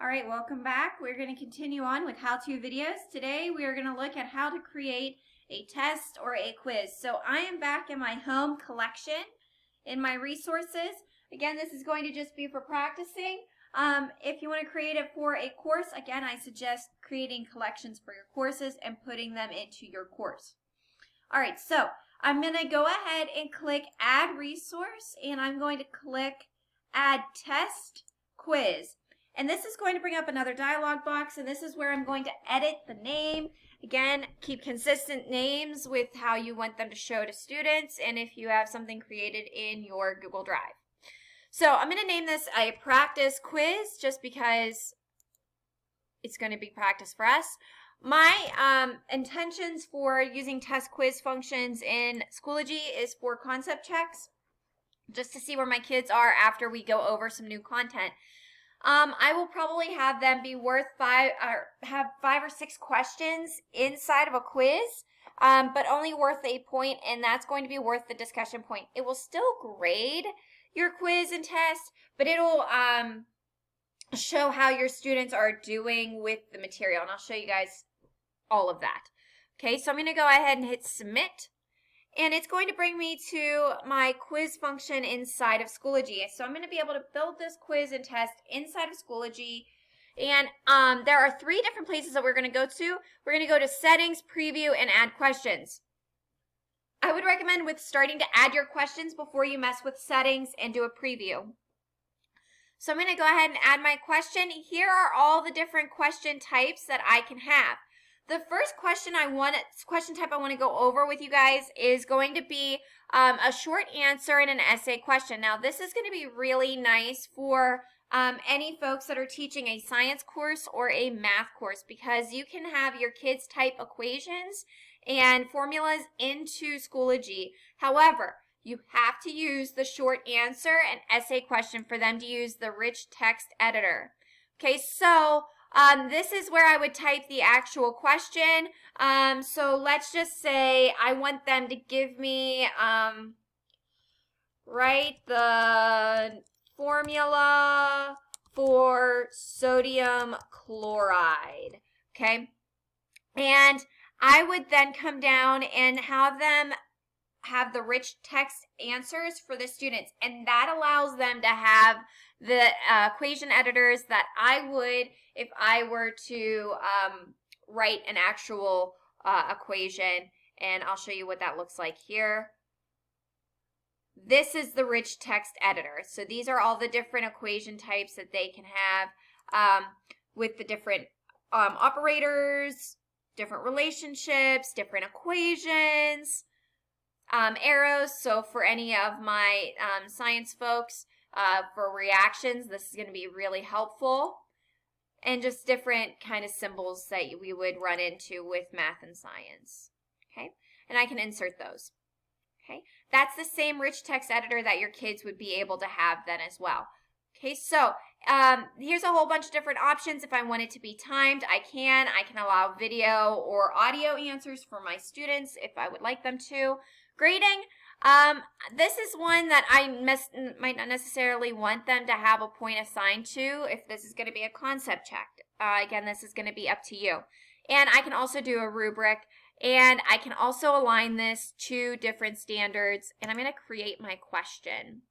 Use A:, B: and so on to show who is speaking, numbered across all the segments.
A: All right, welcome back. We're going to continue on with how-to videos. Today we are going to look at how to create a test or a quiz. So I am back in my home collection in my resources. Again, this is going to just be for practicing. If you want to create it for a course, again, I suggest creating collections for your courses and putting them into your course. All right, so I'm going to go ahead and click Add Resource, and I'm going to click Add Test Quiz. And this is going to bring up another dialog box, and this is where I'm going to edit the name. Again, keep consistent names with how you want them to show to students, and if you have something created in your Google Drive. So I'm going to name this a practice quiz just because it's going to be practice for us. My intentions for using test quiz functions in Schoology is for concept checks, just to see where my kids are after we go over some new content. I will probably have them be worth five or six questions inside of a quiz, but only worth a point, and that's going to be worth the discussion point. It will still grade your quiz and test, but it'll show how your students are doing with the material, and I'll show you guys all of that. Okay, so I'm going to go ahead and hit submit. And it's going to bring me to my quiz function inside of Schoology. So I'm going to be able to build this quiz and test inside of Schoology. And there are three different places that we're going to go to. We're going to go to Settings, Preview, and Add Questions. I would recommend with starting to add your questions before you mess with settings and do a preview. So I'm going to go ahead and add my question. Here are all the different question types that I can have. The first question type I want to go over with you guys is going to be a short answer and an essay question. Now, this is going to be really nice for any folks that are teaching a science course or a math course, because you can have your kids type equations and formulas into Schoology. However, you have to use the short answer and essay question for them to use the rich text editor. Okay, so this is where I would type the actual question. So let's just say I want them to give me, write the formula for sodium chloride, okay? And I would then come down and have them have the rich text answers for the students, and that allows them to have the equation editors that I would if I were to write an actual equation, and I'll show you what that looks like here. This is the rich text editor. So these are all the different equation types that they can have with the different operators, different relationships, different equations, arrows. So for any of my science folks, for reactions, this is going to be really helpful. And just different kind of symbols that we would run into with math and science. Okay, and I can insert those. Okay, that's the same rich text editor that your kids would be able to have then as well. Okay, so here's a whole bunch of different options. If I want it to be timed, I can allow video or audio answers for my students if I would like them to. Grading, this is one that I might not necessarily want them to have a point assigned to if this is going to be a concept check. Again, this is going to be up to you. And I can also do a rubric, and I can also align this to different standards, and I'm going to create my question.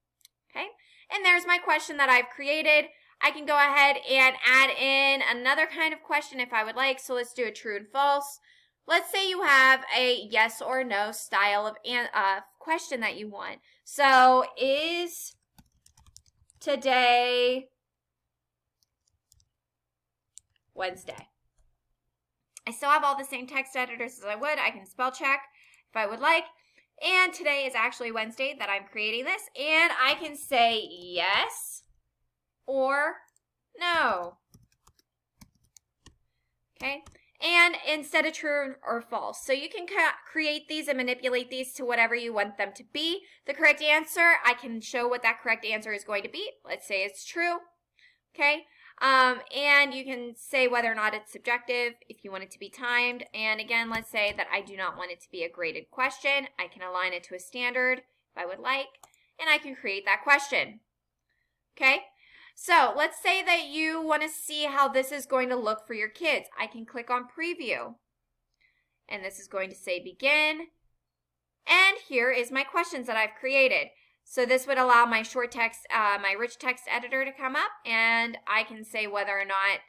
A: Okay, and there's my question that I've created. I can go ahead and add in another kind of question if I would like. So let's do a true and false. Let's say you have a yes or no style of question that you want. So, is today Wednesday? I still have all the same text editors as I would. I can spell check if I would like. And today is actually Wednesday that I'm creating this. And I can say yes or no. Okay. And instead of true or false. So you can create these and manipulate these to whatever you want them to be. The correct answer, I can show what that correct answer is going to be. Let's say it's true. Okay. And you can say whether or not it's subjective, if you want it to be timed. And again, let's say that I do not want it to be a graded question. I can align it to a standard if I would like, and I can create that question. Okay. So let's say that you want to see how this is going to look for your kids. I can click on preview. And this is going to say begin. And here is my questions that I've created. So this would allow my short text, my rich text editor to come up, and I can say whether or not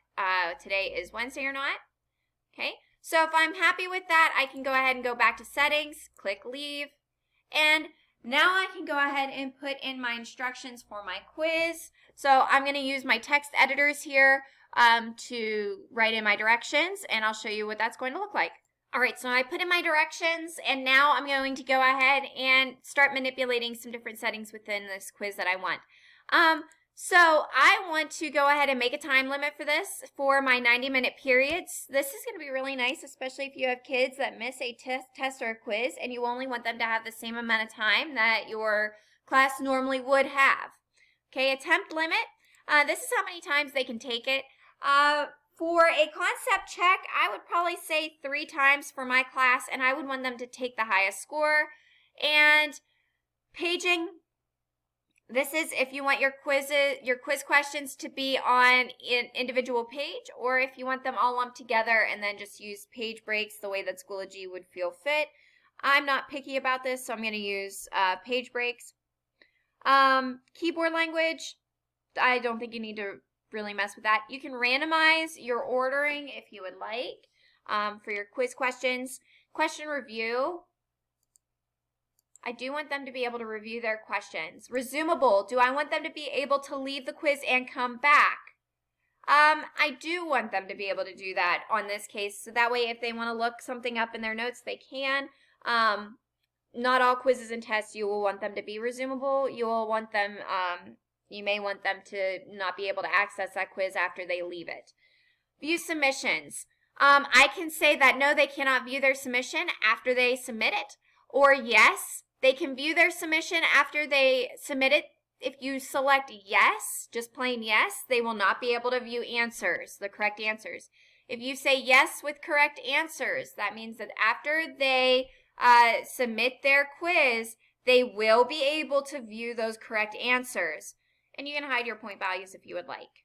A: today is Wednesday or not. Okay, so if I'm happy with that, I can go ahead and go back to settings, click leave, and now I can go ahead and put in my instructions for my quiz. So I'm going to use my text editors here to write in my directions, and I'll show you what that's going to look like. All right, so I put in my directions, and now I'm going to go ahead and start manipulating some different settings within this quiz that I want. So I want to go ahead and make a time limit for this for my 90-minute periods. This is going to be really nice, especially if you have kids that miss a test or a quiz, and you only want them to have the same amount of time that your class normally would have. Okay, attempt limit. This is how many times they can take it. For a concept check, I would probably say 3 times for my class, and I would want them to take the highest score. And paging, this is if you want your quiz questions to be on an individual page, or if you want them all lumped together and then just use page breaks the way that Schoology would feel fit. I'm not picky about this, so I'm going to use page breaks. Keyboard language, I don't think you need to really mess with that. You can randomize your ordering if you would like for your quiz questions. Question review. I do want them to be able to review their questions. Resumable. Do I want them to be able to leave the quiz and come back? I do want them to be able to do that on this case. So that way if they want to look something up in their notes, they can. Not all quizzes and tests you will want them to be resumable. You will want them you may want them to not be able to access that quiz after they leave it. View submissions. I can say that no, they cannot view their submission after they submit it, or yes, they can view their submission after they submit it. If you select yes, just plain yes, they will not be able to view answers, the correct answers. If you say yes with correct answers, that means that after they submit their quiz, they will be able to view those correct answers. And you can hide your point values if you would like.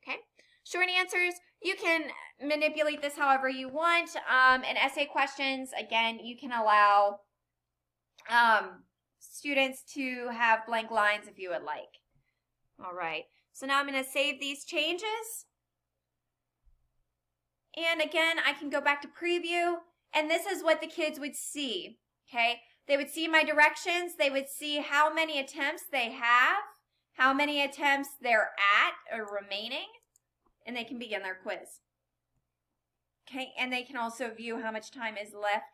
A: Okay, short answers, you can manipulate this however you want. And essay questions, again, you can allow students to have blank lines if you would like. All right, so now I'm going to save these changes. And again, I can go back to preview, and this is what the kids would see. Okay, they would see my directions, they would see how many attempts they have, how many attempts they're at or remaining, and they can begin their quiz. Okay, and they can also view how much time is left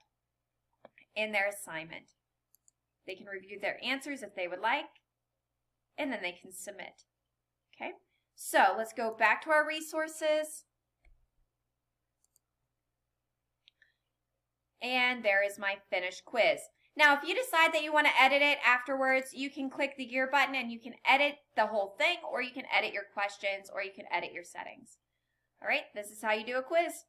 A: in their assignment. They can review their answers if they would like, and then they can submit. Okay, so let's go back to our resources. And there is my finished quiz. Now, if you decide that you want to edit it afterwards, you can click the gear button and you can edit the whole thing, or you can edit your questions, or you can edit your settings. All right, this is how you do a quiz.